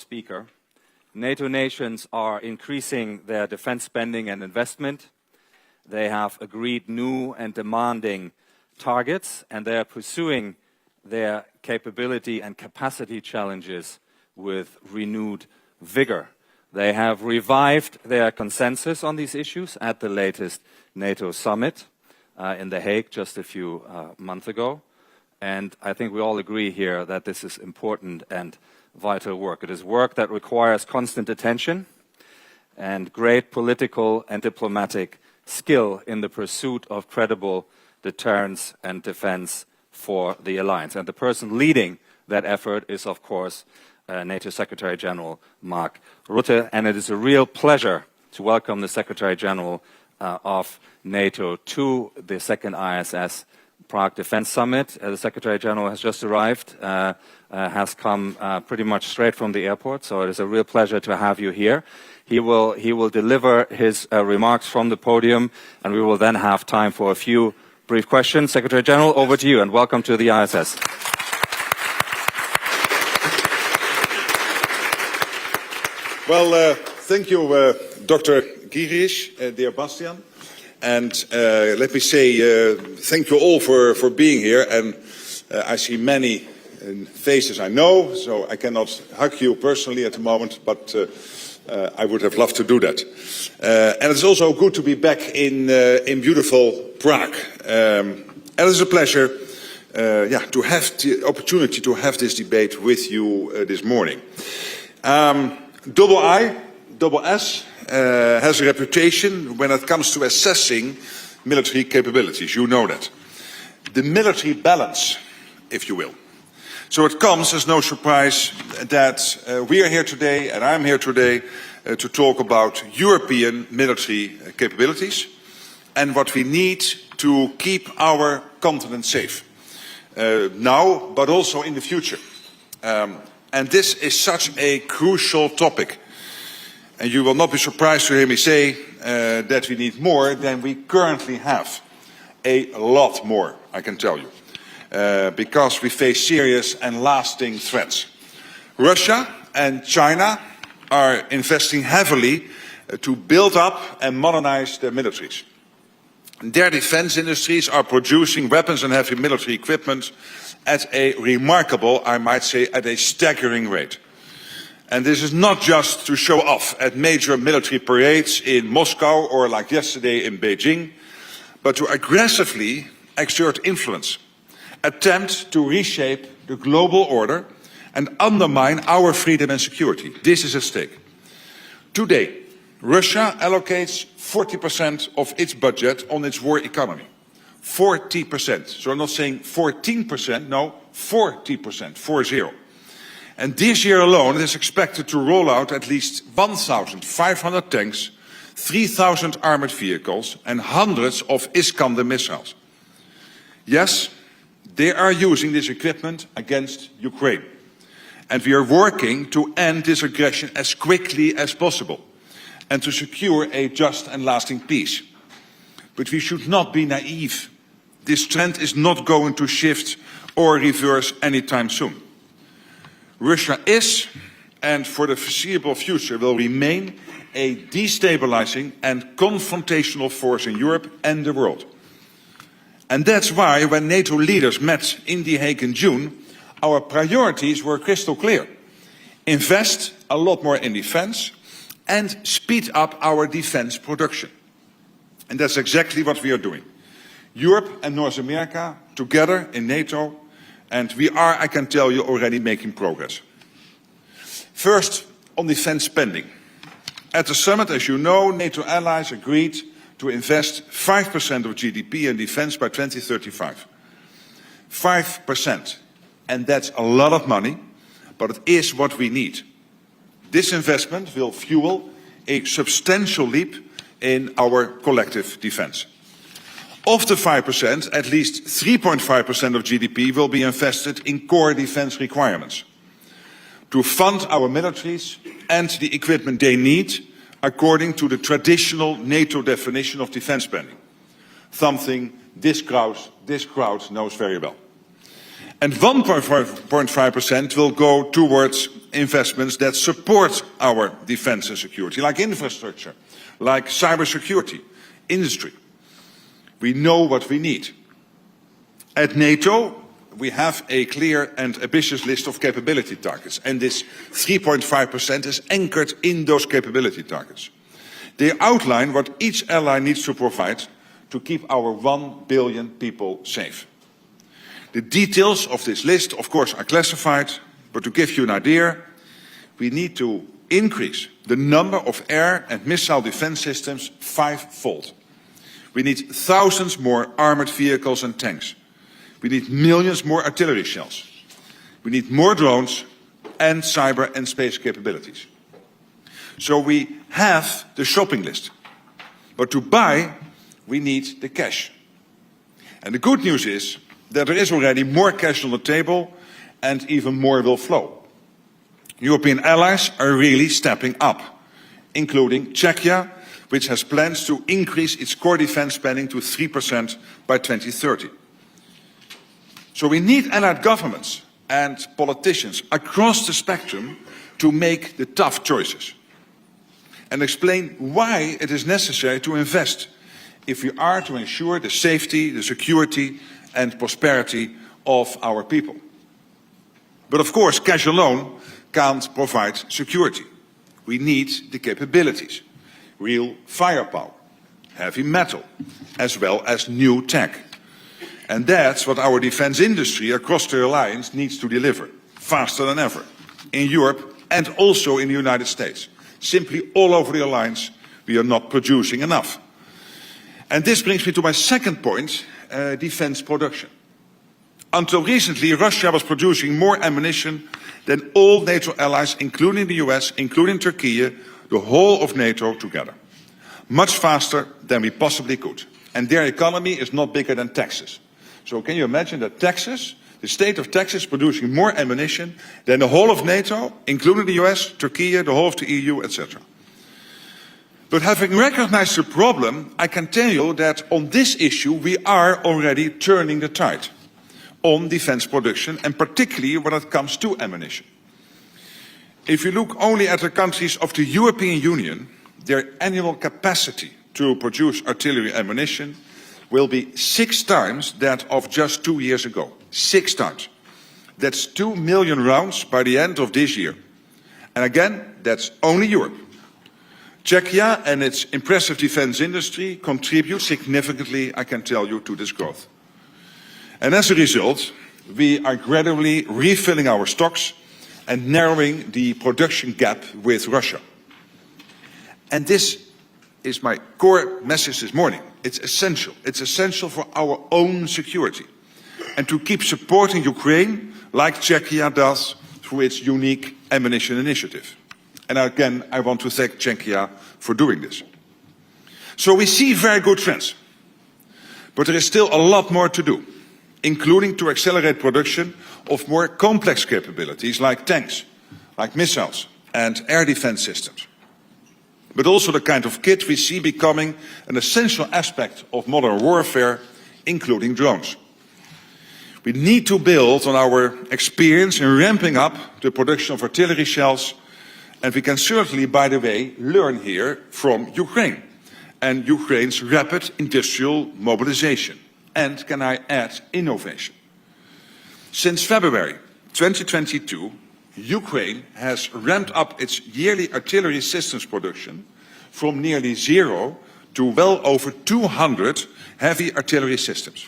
speaker. NATO nations are increasing their defense spending and investment. They have agreed new and demanding targets, and they are pursuing their capability and capacity challenges with renewed vigor. They have revived their consensus on these issues at the latest NATO summit in The Hague just a few months ago. And I think we all agree here that this is important and vital work. It is work that requires constant attention and great political and diplomatic skill in the pursuit of credible deterrence and defense for the alliance. And the person leading that effort is, of course, NATO Secretary General Mark Rutte, and it is a real pleasure to welcome the Secretary General of NATO to the second IISS Prague Defense Summit. The Secretary General has just arrived, has come pretty much straight from the airport, so it is a real pleasure to have you here. He will deliver his remarks from the podium, and we will then have time for a few brief questions. Secretary General, over to you, and welcome to the IISS. Well, thank you, Dr. Girish, dear Bastian. And let me say thank you all for being here. And I see many faces I know, so I cannot hug you personally at the moment, but I would have loved to do that. And it's also good to be back in beautiful Prague. And it's a pleasure to have the opportunity to have this debate with you this morning. IISS has a reputation when it comes to assessing military capabilities. You know that. The military balance, if you will. So it comes as no surprise that we are here today, and I'm here today, to talk about European military capabilities and what we need to keep our continent safe. Now, but also in the future. And this is such a crucial topic. And you will not be surprised to hear me say that we need more than we currently have. A lot more, I can tell you. Because we face serious and lasting threats. Russia and China are investing heavily to build up and modernize their militaries. Their defense industries are producing weapons and heavy military equipment at a remarkable, I might say, at a staggering rate. And this is not just to show off at major military parades in Moscow or like yesterday in Beijing, but to aggressively exert influence, attempt to reshape the global order and undermine our freedom and security. This is at stake. Today, Russia allocates 40% of its budget on its war economy. 40%. So I'm not saying 14%, no, 40%, 40. And this year alone, it is expected to roll out at least 1,500 tanks, 3,000 armored vehicles, and hundreds of Iskander missiles. Yes, they are using this equipment against Ukraine. And we are working to end this aggression as quickly as possible and to secure a just and lasting peace. But we should not be naive. This trend is not going to shift or reverse anytime soon. Russia is, and for the foreseeable future will remain, a destabilizing and confrontational force in Europe and the world. And that's why when NATO leaders met in The Hague in June, our priorities were crystal clear. Invest a lot more in defense and speed up our defense production. And that's exactly what we are doing. Europe and North America together in NATO, and we are, I can tell you, already making progress. First, on defense spending. At the summit, as you know, NATO allies agreed to invest 5% of GDP in defense by 2035. 5%. And that's a lot of money, but it is what we need. This investment will fuel a substantial leap in our collective defense. Of the 5%, at least 3.5% of GDP will be invested in core defense requirements to fund our militaries and the equipment they need according to the traditional NATO definition of defense spending, something this crowd knows very well. And 1.5% will go towards investments that support our defense and security, like infrastructure, like cybersecurity, industry. We know what we need. At NATO, we have a clear and ambitious list of capability targets, and this 3.5% is anchored in those capability targets. They outline what each ally needs to provide to keep our 1 billion people safe. The details of this list, of course, are classified, but to give you an idea, we need to increase the number of air and missile defense systems 5-fold. We need thousands more armored vehicles and tanks. We need millions more artillery shells. We need more drones and cyber and space capabilities. So we have the shopping list. But to buy, we need the cash. And the good news is that there is already more cash on the table and even more will flow. European allies are really stepping up, including Czechia, which has plans to increase its core defense spending to 3% by 2030. So we need allied governments and politicians across the spectrum to make the tough choices and explain why it is necessary to invest if we are to ensure the safety, the security and prosperity of our people. But of course, cash alone can't provide security. We need the capabilities, real firepower, heavy metal, as well as new tech. And that's what our defense industry across the alliance needs to deliver, faster than ever, in Europe and also in the United States. Simply all over the alliance, we are not producing enough. And this brings me to my second point, defense production. Until recently, Russia was producing more ammunition than all NATO allies, including the US, including Turkey, the whole of NATO together. Much faster than we possibly could. And their economy is not bigger than Texas. So can you imagine that Texas, the state of Texas, producing more ammunition than the whole of NATO, including the US, Turkey, the whole of the EU, etc. But having recognized the problem, I can tell you that on this issue we are already turning the tide on defense production, and particularly when it comes to ammunition. If you look only at the countries of the European Union, their annual capacity to produce artillery ammunition will be 6 times that of just 2 years ago. 6 times. That's 2 million rounds by the end of this year. And again, that's only Europe. Czechia and its impressive defense industry contribute significantly, I can tell you, to this growth. And as a result, we are gradually refilling our stocks and narrowing the production gap with Russia. And this is my core message this morning. It's essential. It's essential for our own security and to keep supporting Ukraine like Czechia does through its unique ammunition initiative. And again, I want to thank Czechia for doing this. So we see very good trends, but there is still a lot more to do, including to accelerate production of more complex capabilities like tanks, like missiles and air defense systems. But also the kind of kit we see becoming an essential aspect of modern warfare, including drones. We need to build on our experience in ramping up the production of artillery shells, and we can certainly, by the way, learn here from Ukraine and Ukraine's rapid industrial mobilization. And can I add, innovation. Since February 2022, Ukraine has ramped up its yearly artillery systems production from nearly 0 to well over 200 heavy artillery systems.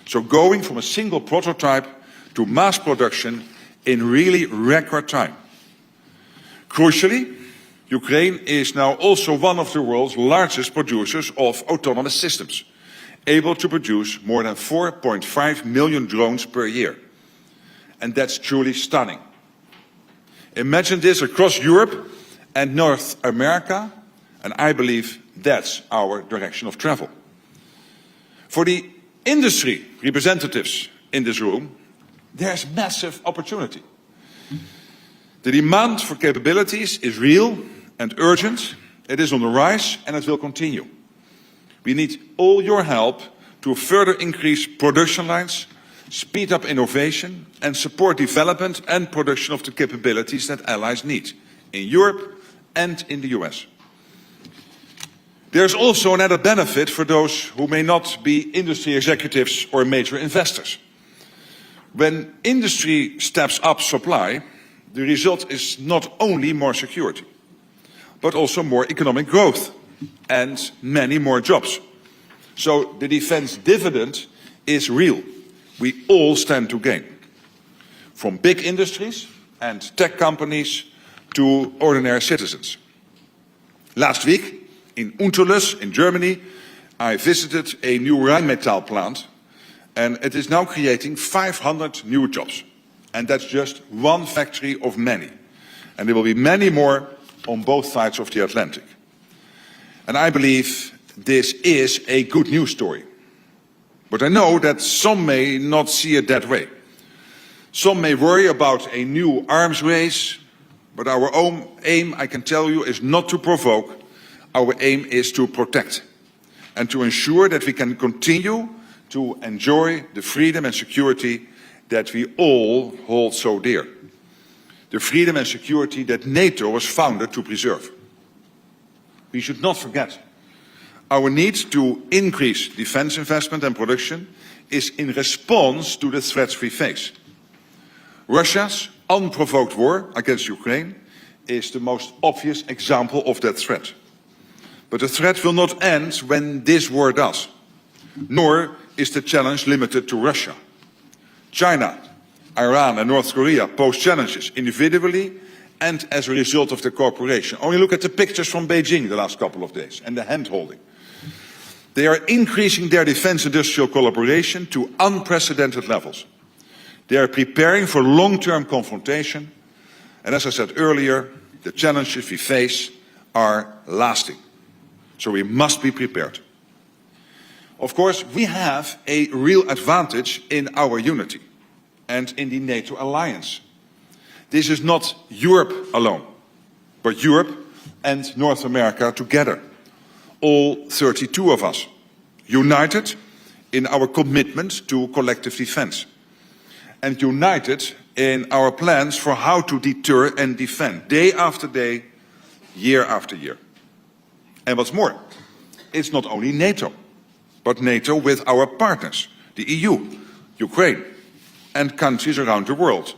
So going from a single prototype to mass production in really record time. Crucially, Ukraine is now also one of the world's largest producers of autonomous systems, able to produce more than 4.5 million drones per year. And that's truly stunning. Imagine this across Europe and North America, and I believe that's our direction of travel. For the industry representatives in this room, there's massive opportunity. The demand for capabilities is real and urgent. It is on the rise and it will continue. We need all your help to further increase production lines speed up innovation and support development and production of the capabilities that allies need in Europe and in the US. There's also another benefit for those who may not be industry executives or major investors. When industry steps up supply, the result is not only more security, but also more economic growth and many more jobs. So the defense dividend is real. We all stand to gain, from big industries and tech companies to ordinary citizens. Last week, in Unterlüss, in Germany, I visited a new Rheinmetall plant, and it is now creating 500 new jobs. And that's just one factory of many. And there will be many more on both sides of the Atlantic. And I believe this is a good news story. But I know that some may not see it that way. Some may worry about a new arms race, but our own aim, I can tell you, is not to provoke. Our aim is to protect and to ensure that we can continue to enjoy the freedom and security that we all hold so dear. The freedom and security that NATO was founded to preserve. We should not forget our need to increase defense investment and production is in response to the threats we face. Russia's unprovoked war against Ukraine is the most obvious example of that threat. But the threat will not end when this war does, nor is the challenge limited to Russia. China, Iran and North Korea pose challenges individually and as a result of their cooperation. Only look at the pictures from Beijing the last couple of days and the hand-holding. They are increasing their defense industrial collaboration to unprecedented levels. They are preparing for long-term confrontation, and as I said earlier, the challenges we face are lasting. So we must be prepared. Of course, we have a real advantage in our unity and in the NATO alliance. This is not Europe alone, but Europe and North America together. All 32 of us, united in our commitment to collective defense, and united in our plans for how to deter and defend, day after day, year after year. And what's more, it's not only NATO, but NATO with our partners, the EU, Ukraine, and countries around the world,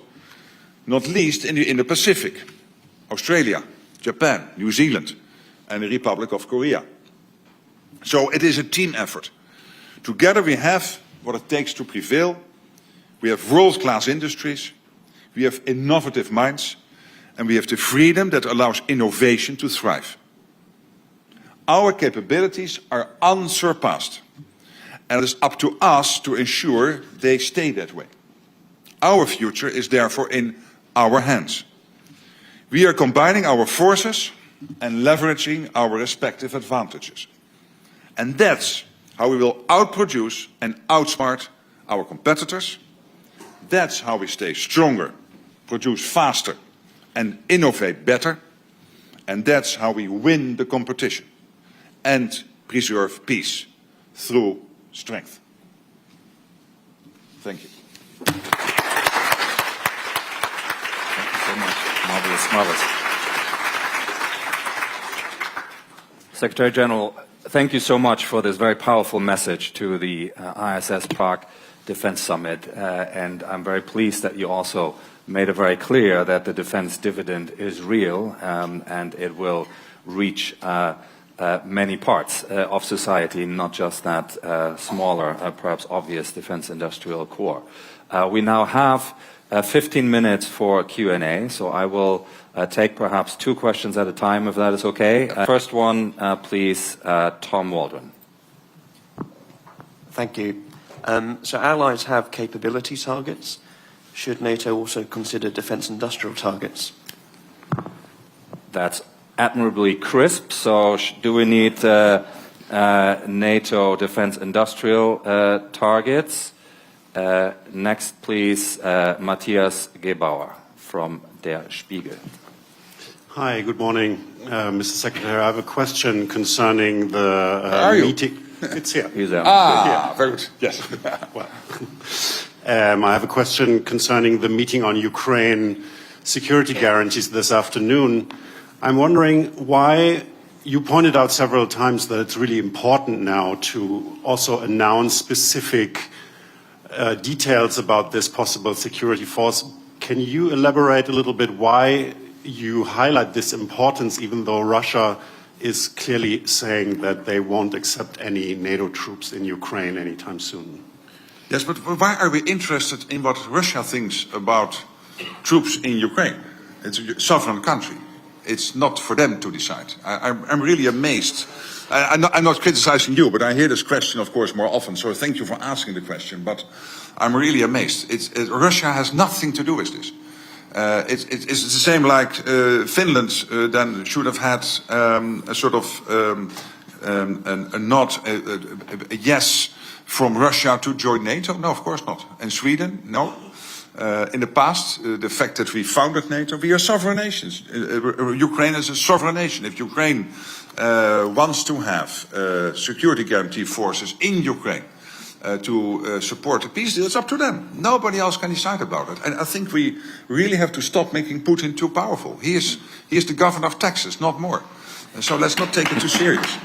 not least in the Indo-Pacific, Australia, Japan, New Zealand, and the Republic of Korea. So it is a team effort. Together we have what it takes to prevail. We have world-class industries, we have innovative minds, and we have the freedom that allows innovation to thrive. Our capabilities are unsurpassed, and it is up to us to ensure they stay that way. Our future is therefore in our hands. We are combining our forces and leveraging our respective advantages. And that's how we will outproduce and outsmart our competitors. That's how we stay stronger, produce faster, and innovate better. And that's how we win the competition and preserve peace through strength. Thank you. Thank you so much. Marvelous, marvelous. Secretary General, thank you so much for this very powerful message to the IISS Prague Defense Summit. And I'm very pleased that you also made it very clear that the defense dividend is real and it will reach many parts of society, not just that smaller, perhaps obvious defense industrial core. We now have 15 minutes for Q&A, so I will take perhaps 2 questions at a time, if that is okay. First one, please, Tom Waldron. Thank you. So allies have capability targets. Should NATO also consider defense industrial targets? That's admirably crisp. So do we need NATO defense industrial targets? Next, please, Matthias Gebauer from Der Spiegel. Hi, good morning, Mr. Secretary. I have a question concerning the meeting. It's here. He's there. Ah, very good. Yes. Well, I have a question concerning the meeting on Ukraine security guarantees this afternoon. I'm wondering why you pointed out several times that it's really important now to also announce specific details about this possible security force. Can you elaborate a little bit why you highlight this importance, even though Russia is clearly saying that they won't accept any NATO troops in Ukraine anytime soon? Yes, but why are we interested in what Russia thinks about troops in Ukraine? It's a sovereign country. It's not for them to decide. I'm really amazed. I'm not criticizing you, but I hear this question, of course, more often. So thank you for asking the question. But I'm really amazed. Russia has nothing to do with this. It's the same like Finland then should have had a sort of a nod, a yes from Russia to join NATO. No, of course not. And Sweden, no. In the past, the fact that we founded NATO, we are sovereign nations. Ukraine is a sovereign nation. If Ukraine wants to have security guarantee forces in Ukraine to support the peace deal, it's up to them. Nobody else can decide about it. And I think we really have to stop making Putin too powerful. He is the governor of Texas, not more. So let's not take it too serious.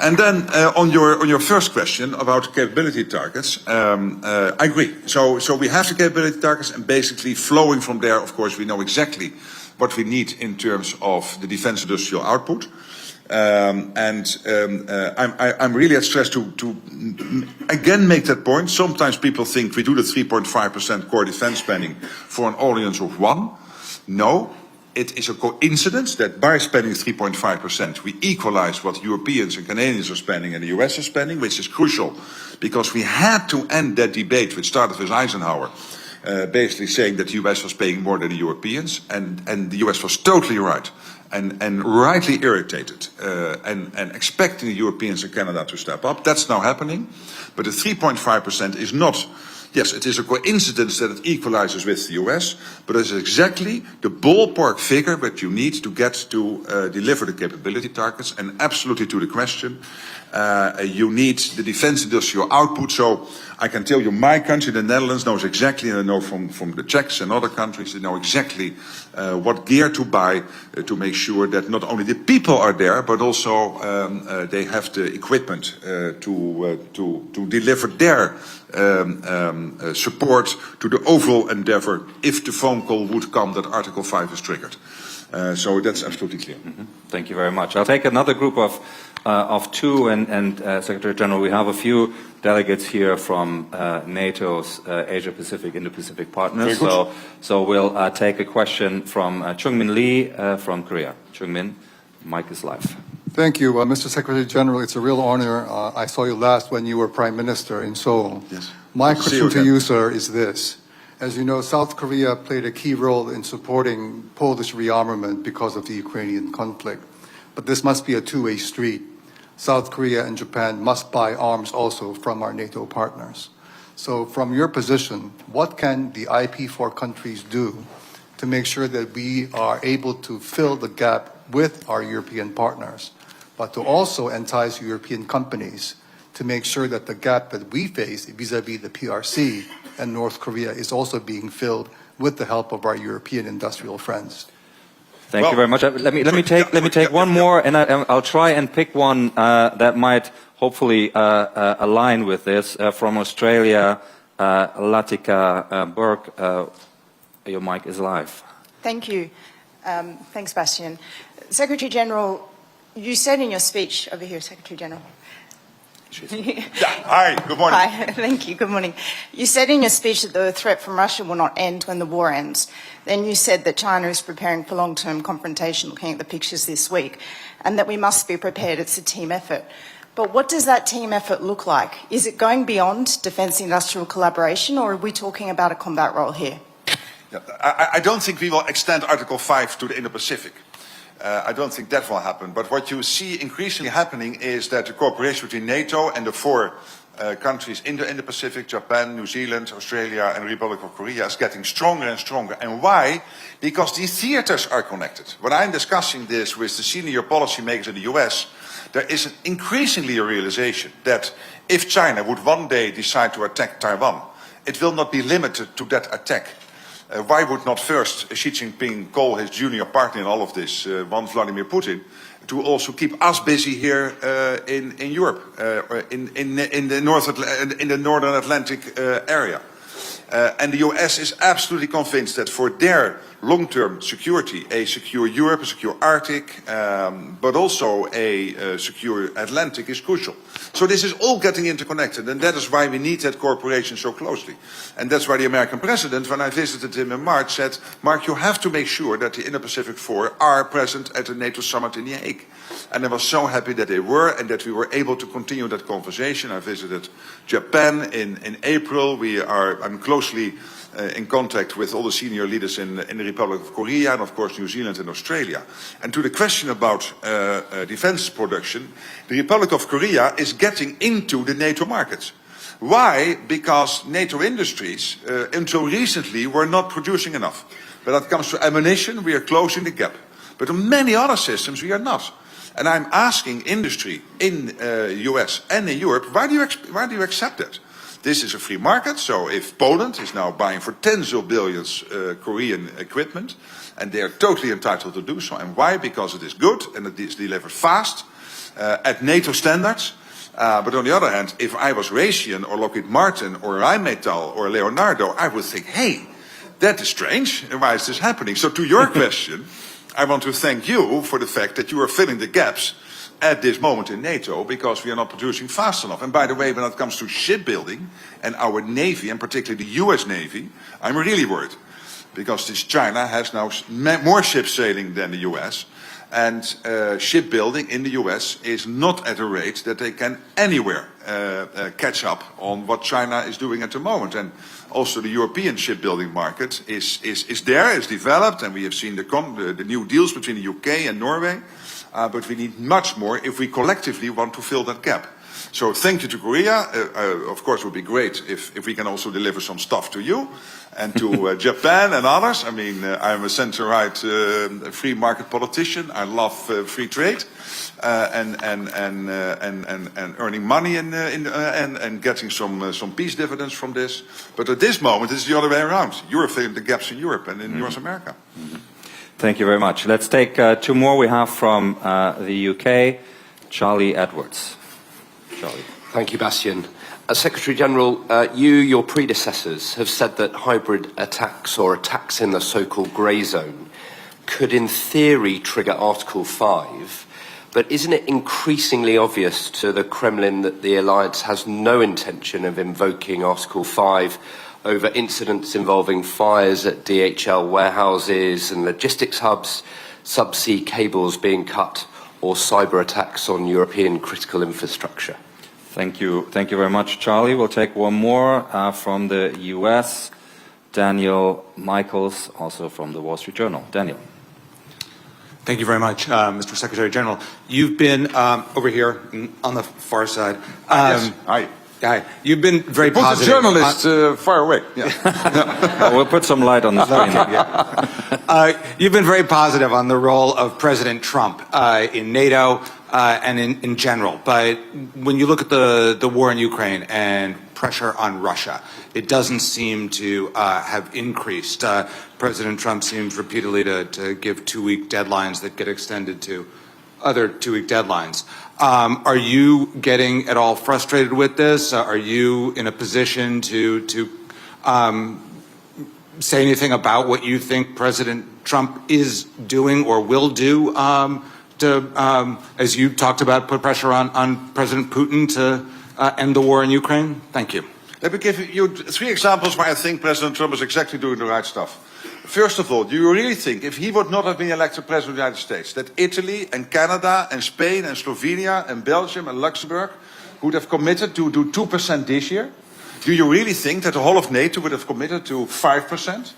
And then on your first question about capability targets, I agree. So we have the capability targets, and basically flowing from there, of course, we know exactly what we need in terms of the defense industrial output. I'm really at stress to again make that point. Sometimes people think we do the 3.5% core defense spending for an audience of one. No. It is a coincidence that by spending 3.5%, we equalize what Europeans and Canadians are spending and the US is spending, which is crucial because we had to end that debate, which started with Eisenhower, basically saying that the US was paying more than the Europeans, and the US was totally right and rightly irritated and expecting the Europeans and Canada to step up. That's now happening, but the 3.5% is not. Yes, it is a coincidence that it equalizes with the US, but it's exactly the ballpark figure that you need to get to deliver the capability targets. And absolutely to the question, you need the defense industrial output. So I can tell you my country, the Netherlands, knows exactly, and I know from the Czechs and other countries, they know exactly what gear to buy to make sure that not only the people are there, but also they have the equipment to deliver their support to the overall endeavor if the phone call would come that Article 5 is triggered. So that's absolutely clear. Mm-hmm. Thank you very much. I'll take another group of two, and Secretary General, we have a few delegates here from NATO's Asia-Pacific, Indo-Pacific partners. So we'll take a question from Chung-Min Lee from Korea. Chung-Min, mic is live. Thank you, Mr. Secretary General. It's a real honor. I saw you last when you were Prime Minister in Seoul. Yes. My question to you, sir, is this. As you know, South Korea played a key role in supporting Polish rearmament because of the Ukrainian conflict. But this must be a two-way street. South Korea and Japan must buy arms also from our NATO partners. So from your position, what can the IP4 countries do to make sure that we are able to fill the gap with our European partners, but to also entice European companies to make sure that the gap that we face vis-à-vis the PRC and North Korea is also being filled with the help of our European industrial friends? Thank you very much. Let me take one more, and I'll try and pick one that might hopefully align with this. From Australia, Latika Burke, your mic is live. Thank you. Thanks, Bastian. Secretary General, you said in your speech over here, Secretary General. Hi, good morning. Hi, thank you. Good morning. You said in your speech that the threat from Russia will not end when the war ends. Then you said that China is preparing for long-term confrontation, looking at the pictures this week, and that we must be prepared. It's a team effort. But what does that team effort look like? Is it going beyond defence industrial collaboration, or are we talking about a combat role here? Yeah, I don't think we will extend Article 5 to the Indo-Pacific. I don't think that will happen. But what you see increasingly happening is that the cooperation between NATO and the four countries in the Indo-Pacific, Japan, New Zealand, Australia and the Republic of Korea, is getting stronger and stronger. And why? Because these theaters are connected. When I'm discussing this with the senior policymakers in the US, there is increasingly a realization that if China would one day decide to attack Taiwan, it will not be limited to that attack. Why would not first Xi Jinping call his junior partner in all of this, one Vladimir Putin, to also keep us busy here in Europe, in the Northern Atlantic area. And the US is absolutely convinced that for their long-term security, a secure Europe, a secure Arctic, but also a secure Atlantic is crucial. So this is all getting interconnected, and that is why we need that cooperation so closely. And that's why the American president, when I visited him in March, said, Mark, you have to make sure that the Indo-Pacific Four are present at the NATO summit in The Hague. And I was so happy that they were, and that we were able to continue that conversation. I visited Japan in April. I'm closely in contact with all the senior leaders in the Republic of Korea and of course New Zealand and Australia. And to the question about defense production, the Republic of Korea is getting into the NATO markets. Why? Because NATO industries until recently were not producing enough. When it comes to ammunition, we are closing the gap. But on many other systems we are not. And I'm asking industry in the US and in Europe, why do you accept that? This is a free market, so if Poland is now buying for tens of billions Korean equipment, and they are totally entitled to do so, and why? Because it is good and it is delivered fast, at NATO standards. But on the other hand, if I was Raytheon or Lockheed Martin or Rheinmetall or Leonardo, I would think, hey, that is strange, and why is this happening? So to your question, I want to thank you for the fact that you are filling the gaps at this moment in NATO, because we are not producing fast enough. And by the way, when it comes to shipbuilding and our Navy, and particularly the US Navy, I'm really worried. Because this China has now more ships sailing than the US, and shipbuilding in the US is not at a rate that they can anywhere catch up on what China is doing at the moment. And also the European shipbuilding market is there, is developed, and we have seen the new deals between the UK and Norway. But we need much more if we collectively want to fill that gap. So thank you to Korea. Of course, it would be great if we can also deliver some stuff to you and to Japan and others. I mean, I'm a center-right free market politician. I love free trade and earning money and getting some peace dividends from this. But at this moment, it's the other way around. You're filling the gaps in Europe and in North America. Thank you very much. Let's take two more. We have from the UK, Charlie Edwards. Charlie. Thank you, Bastian. Secretary General, your predecessors have said that hybrid attacks or attacks in the so-called grey zone could in theory trigger Article 5, but isn't it increasingly obvious to the Kremlin that the alliance has no intention of invoking Article 5 over incidents involving fires at DHL warehouses and logistics hubs, subsea cables being cut, or cyber attacks on European critical infrastructure? Thank you very much, Charlie. We'll take one more from the US, Daniel Michaels, also from the Wall Street Journal. Daniel. Thank you very much, Mr. Secretary General. You've been over here on the far side. Yes. Hi. Hi. You've been very Put positive. the journalist far away. Yeah. We'll put some light on the screen. You've been very positive on the role of President Trump in NATO and in general. But when you look at the war in Ukraine and pressure on Russia, it doesn't seem to have increased. President Trump seems repeatedly to give two-week deadlines that get extended to other two-week deadlines. Are you getting at all frustrated with this? Are you in a position to say anything about what you think President Trump is doing or will do to, as you talked about, put pressure on President Putin to end the war in Ukraine? Thank you. Let me give you three examples where I think President Trump is exactly doing the right stuff. First of all, do you really think, if he would not have been elected President of the United States, that Italy and Canada and Spain and Slovenia and Belgium and Luxembourg would have committed to do 2% this year? Do you really think that the whole of NATO would have committed to 5%?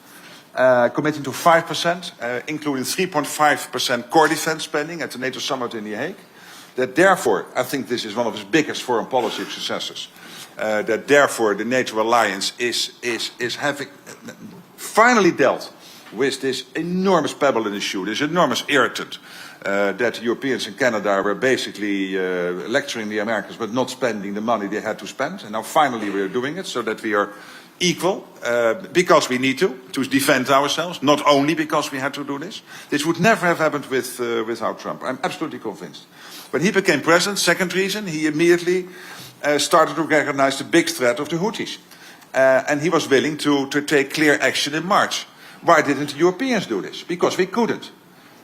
Committing to 5%, including 3.5% core defense spending at the NATO summit in The Hague? That therefore, I think this is one of his biggest foreign policy successes. That therefore the NATO alliance is having finally dealt with this enormous pebble in the shoe, this enormous irritant that Europeans and Canada were basically lecturing the Americans but not spending the money they had to spend. And now finally we are doing it so that we are equal, because we need to defend ourselves, not only because we had to do this. This would never have happened without Trump. I'm absolutely convinced. When he became president, second reason, he immediately started to recognize the big threat of the Houthis. And he was willing to take clear action in March. Why didn't the Europeans do this? Because we couldn't.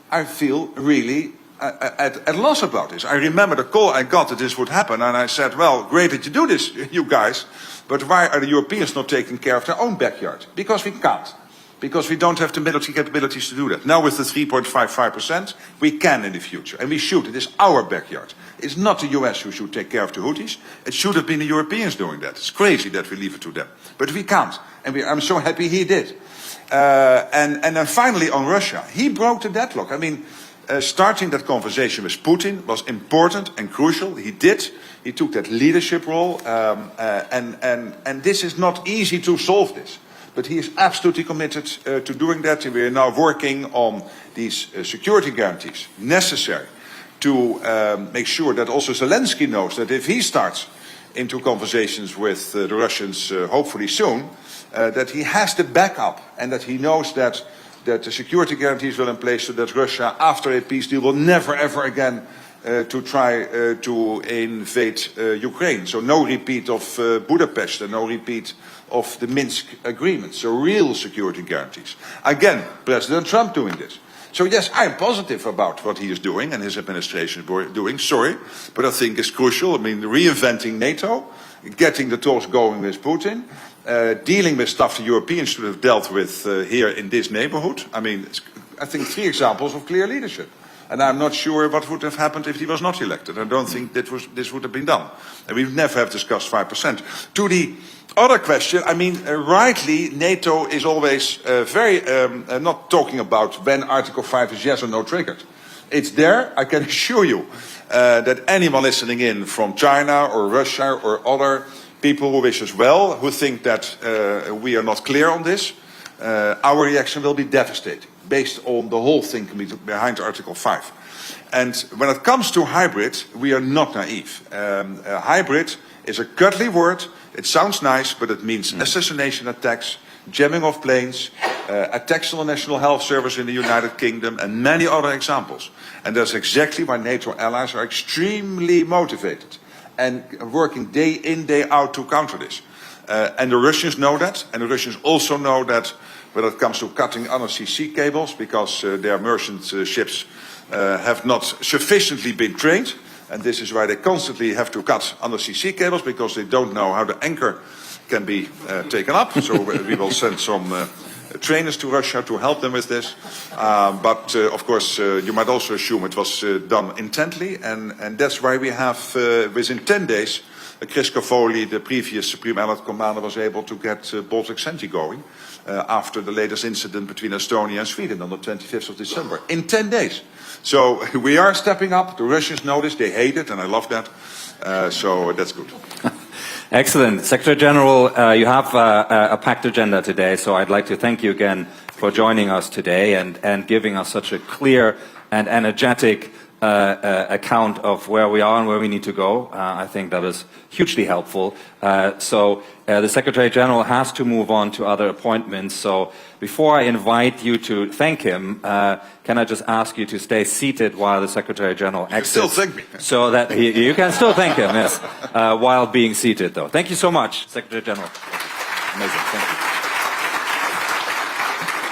I feel really at loss about this. I remember the call I got that this would happen, and I said, well, great that you do this, you guys, but why are the Europeans not taking care of their own backyard? Because we can't. Because we don't have the military capabilities to do that. Now with the 3.55%, we can in the future, and we should. It is our backyard. It's not the US who should take care of the Houthis. It should have been the Europeans doing that. It's crazy that we leave it to them. But we can't, and I'm so happy he did. And then finally on Russia, he broke the deadlock. I mean, starting that conversation with Putin was important and crucial. He did. He took that leadership role, and this is not easy to solve this. But he is absolutely committed to doing that, and we are now working on these security guarantees necessary to make sure that also Zelensky knows that if he starts into conversations with the Russians, hopefully soon, that he has the backup, and that he knows that the security guarantees will in place so that Russia, after a peace deal, will never ever again to try to invade Ukraine. So no repeat of Budapest and no repeat of the Minsk agreement. So real security guarantees. Again, President Trump doing this. So yes, I'm positive about what he is doing and his administration is doing, sorry, but I think it's crucial. I mean, reinventing NATO, getting the talks going with Putin, dealing with stuff the Europeans should have dealt with here in this neighborhood. I mean, I think 3 examples of clear leadership. And I'm not sure what would have happened if he was not elected. I don't think this would have been done. And we never have discussed 5%. To the other question, I mean, rightly, NATO is always very not talking about when Article 5 is yes or no triggered. It's there. I can assure you that anyone listening in from China or Russia or other people who wish us well, who think that we are not clear on this, our reaction will be devastating, based on the whole thing behind Article 5. And when it comes to hybrid, we are not naive. Hybrid is a cuddly word. It sounds nice, but it means assassination attacks, jamming of planes, attacks on the National Health Service in the United Kingdom, and many other examples. And that's exactly why NATO allies are extremely motivated and working day in, day out to counter this. And the Russians know that, and the Russians also know that when it comes to cutting undersea sea cables, because their merchant ships have not sufficiently been trained, and this is why they constantly have to cut undersea sea cables, because they don't know how the anchor can be taken up. So we will send some trainers to Russia to help them with this. But of course, you might also assume it was done intently, and that's why we have, within 10 days, Chris Cavoli, the previous Supreme Allied Commander, was able to get Baltic Sentry going after the latest incident between Estonia and Sweden on the 25th of December. In 10 days. So we are stepping up. The Russians know this. They hate it, and I love that. So that's good. Excellent. Secretary General, you have a packed agenda today, so I'd like to thank you again for joining us today and giving us such a clear and energetic account of where we are and where we need to go. I think that is hugely helpful. So the Secretary General has to move on to other appointments. So before I invite you to thank him, can I just ask you to stay seated while the Secretary General exits? You can still thank me. So that you can still thank him, yes, while being seated, though. Thank you so much, Secretary General. Amazing. Thank you.